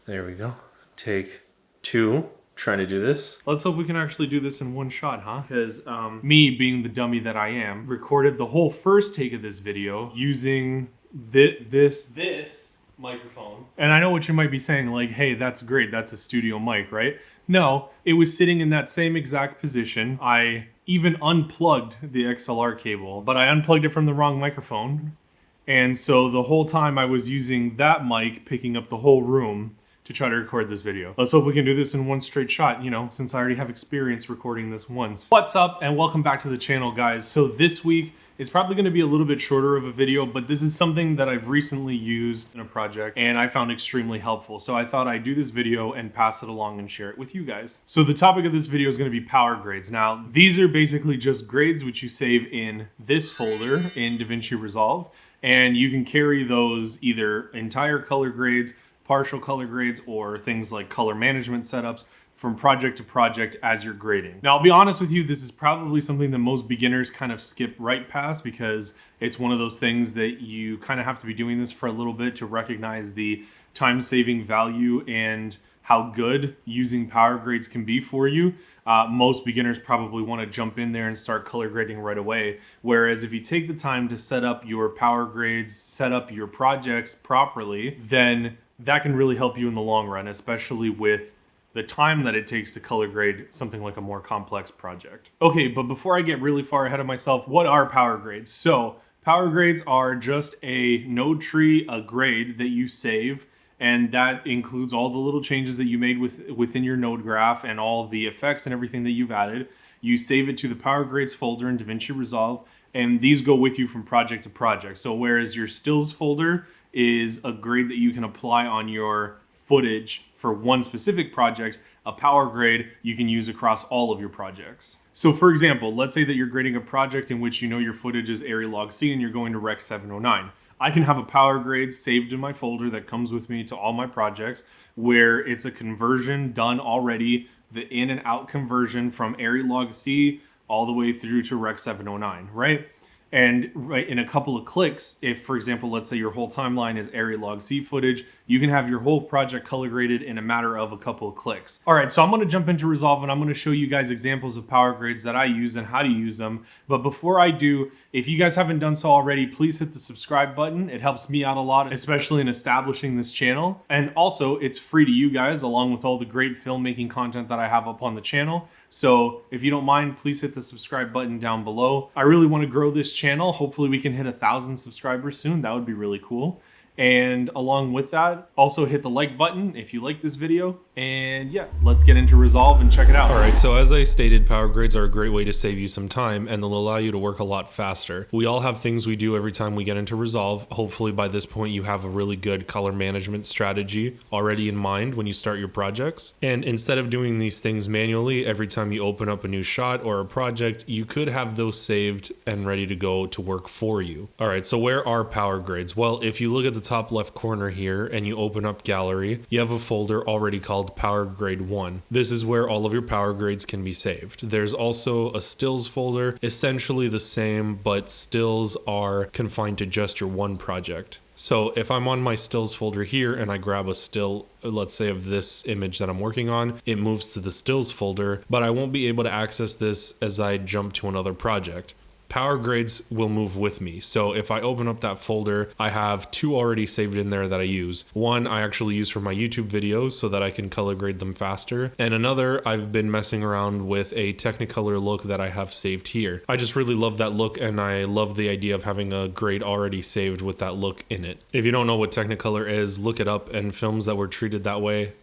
There we go. Take 2. Trying to do this. Let's hope we can actually do this in one shot, huh? Because me, being the dummy that I am, recorded the whole first take of this video using this microphone. And I know what you might be saying, like, hey, that's great, that's a studio mic, right? No, it was sitting in that same exact position. I even unplugged the XLR cable, but I unplugged it from the wrong microphone. And so the whole time I was using that mic, picking up the whole room to try to record this video. Let's hope we can do this in one straight shot, you know, since I already have experience recording this once. What's up, and welcome back to the channel, guys. So this week is probably gonna be a little bit shorter of a video, but this is something that I've recently used in a project and I found extremely helpful. So I thought I'd do this video and pass it along and share it with you guys. So the topic of this video is gonna be power grades. Now, these are basically just grades which you save in this folder in Davinci Resolve, and you can carry those either entire color grades, partial color grades, or things like color management setups from project to project as you're grading. Now, I'll be honest with you, this is probably something that most beginners kind of skip right past because it's one of those things that you kind of have to be doing this for a little bit to recognize the time-saving value and how good using power grades can be for you. Most beginners probably want to jump in there and start color grading right away. Whereas if you take the time to set up your power grades, set up your projects properly, then that can really help you in the long run, especially with the time that it takes to color grade something like a more complex project. Okay, but before I get really far ahead of myself, what are power grades? So power grades are just a node tree, a grade that you save, and that includes all the little changes that you made within your node graph and all the effects and everything that you've added. You save it to the power grades folder in Davinci Resolve, and these go with you from project to project. So whereas your stills folder is a grade that you can apply on your footage for one specific project, a power grade you can use across all of your projects. So for example, let's say that you're grading a project in which you know your footage is Arri log C and you're going to Rec 709. I can have a power grade saved in my folder that comes with me to all my projects where it's a conversion done already, the in and out conversion from Arri log C all the way through to Rec 709, right? And right in a couple of clicks, if, for example, let's say your whole timeline is Arri log C footage, you can have your whole project color graded in a matter of a couple of clicks. All right, so I'm gonna jump into Resolve and I'm gonna show you guys examples of power grades that I use and how to use them. But before I do, if you guys haven't done so already, please hit the subscribe button. It helps me out a lot, especially in establishing this channel. And also, it's free to you guys, along with all the great filmmaking content that I have up on the channel. So if you don't mind, please hit the subscribe button down below. I really want to grow this channel. Hopefully we can hit 1,000 subscribers soon. That would be really cool. And along with that, also hit the like button if you like this video. And yeah, let's get into Resolve and check it out. All right, so as I stated, power grades are a great way to save you some time and they'll allow you to work a lot faster. We all have things we do every time we get into Resolve. Hopefully by this point you have a really good color management strategy already in mind when you start your projects. And instead of doing these things manually every time you open up a new shot or a project, you could have those saved and ready to go to work for you. All right, so where are power grades? Well, if you look at the top left corner here and you open up gallery, you have a folder already called Power Grade 1. This is where all of your power grades can be saved. There's also a stills folder, essentially the same, but stills are confined to just your one project. So if I'm on my stills folder here and I grab a still, let's say of this image that I'm working on, it moves to the stills folder, but I won't be able to access this as I jump to another project. Power grades will move with me. So if I open up that folder, I have 2 already saved in there that I use. One I actually use for my YouTube videos so that I can color grade them faster. And another I've been messing around with a Technicolor look that I have saved here. I just really love that look and I love the idea of having a grade already saved with that look in it. If you don't know what Technicolor is, look it up, and films that were treated that way,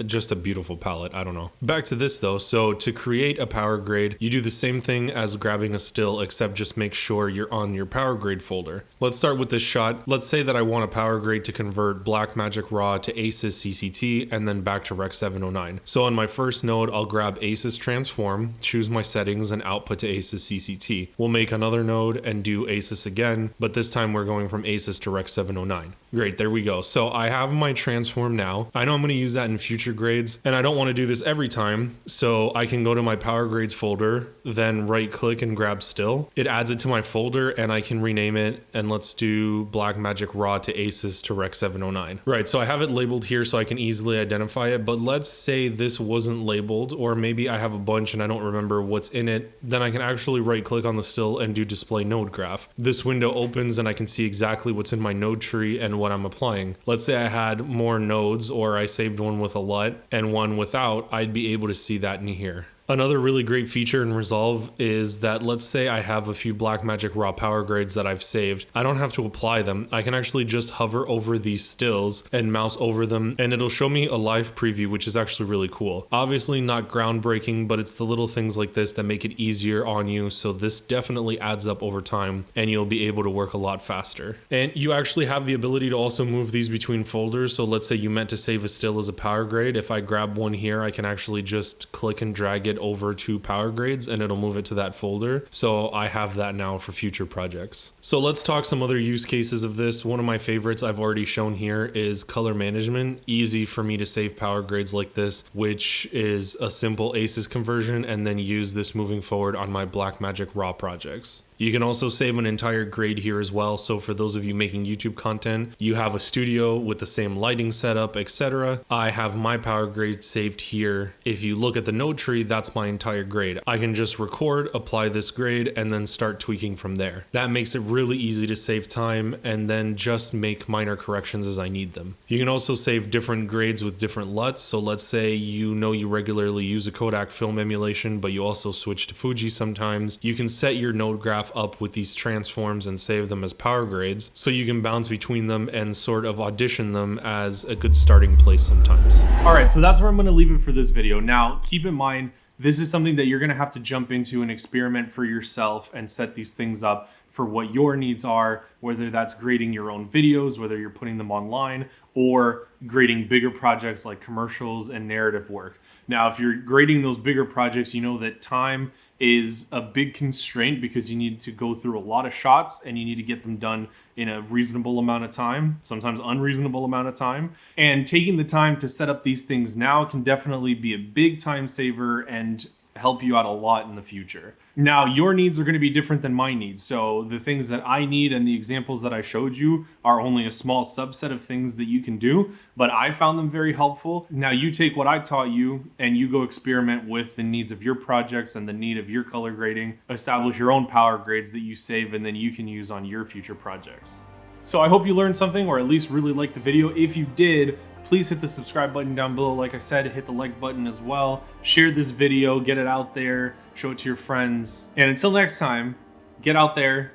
just a beautiful palette, I don't know. Back to this though, so to create a power grade, you do the same thing as grabbing a still, except just make sure you're on your power grade folder. Let's start with this shot. Let's say that I want a power grade to convert Blackmagic Raw to ACES CCT and then back to Rec 709. So on my first node, I'll grab ACES Transform, choose my settings and output to ACES CCT. We'll make another node and do ACES again, but this time we're going from ACES to Rec 709. Great, there we go. So I have my transform now. I know I'm going to use that in future grades, and I don't want to do this every time, so I can go to my Powergrades folder, then right click and grab still. It adds it to my folder and I can rename it, and let's do Black Magic Raw to Aces to Rec 709. Right, so I have it labeled here so I can easily identify it, but let's say this wasn't labeled, or maybe I have a bunch and I don't remember what's in it, then I can actually right click on the still and do display node graph. This window opens and I can see exactly what's in my node tree and what I'm applying. Let's say I had more nodes, or I saved one with a LUT and one without, I'd be able to see that in here. Another really great feature in Resolve is that, let's say I have a few Blackmagic Raw Powergrades that I've saved. I don't have to apply them. I can actually just hover over these stills and mouse over them, and it'll show me a live preview, which is actually really cool. Obviously not groundbreaking, but it's the little things like this that make it easier on you, so this definitely adds up over time, and you'll be able to work a lot faster. And you actually have the ability to also move these between folders, so let's say you meant to save a still as a Powergrade. If I grab one here, I can actually just click and drag it over to Powergrades and it'll move it to that folder. So I have that now for future projects. So let's talk some other use cases of this. One of my favorites I've already shown here is color management. Easy for me to save Powergrades like this, which is a simple Aces conversion, and then use this moving forward on my Blackmagic Raw projects. You can also save an entire grade here as well. So for those of you making YouTube content, you have a studio with the same lighting setup, etc. I have my Powergrade saved here. If you look at the node tree, that's my entire grade. I can just record, apply this grade, and then start tweaking from there. That makes it really easy to save time and then just make minor corrections as I need them. You can also save different grades with different LUTs. So let's say you regularly use a Kodak film emulation, but you also switch to Fuji sometimes. You can set your node graph up with these transforms and save them as Powergrades, so you can bounce between them and sort of audition them as a good starting place sometimes. All right, so that's where I'm going to leave it for this video. Now, keep in mind, this is something that you're going to have to jump into and experiment for yourself and set these things up for what your needs are, whether that's grading your own videos, whether you're putting them online, or grading bigger projects like commercials and narrative work. Now, if you're grading those bigger projects, you know that time is a big constraint because you need to go through a lot of shots and you need to get them done in a reasonable amount of time, sometimes unreasonable amount of time. And taking the time to set up these things now can definitely be a big time saver and help you out a lot in the future. Now, your needs are going to be different than my needs. So the things that I need and the examples that I showed you are only a small subset of things that you can do, but I found them very helpful. Now you take what I taught you and you go experiment with the needs of your projects and the need of your color grading, establish your own Powergrades that you save and then you can use on your future projects. So I hope you learned something, or at least really liked the video. If you did, please hit the subscribe button down below. Like I said, hit the like button as well. Share this video, get it out there, show it to your friends. And until next time, get out there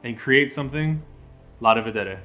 and create something. La de vedere.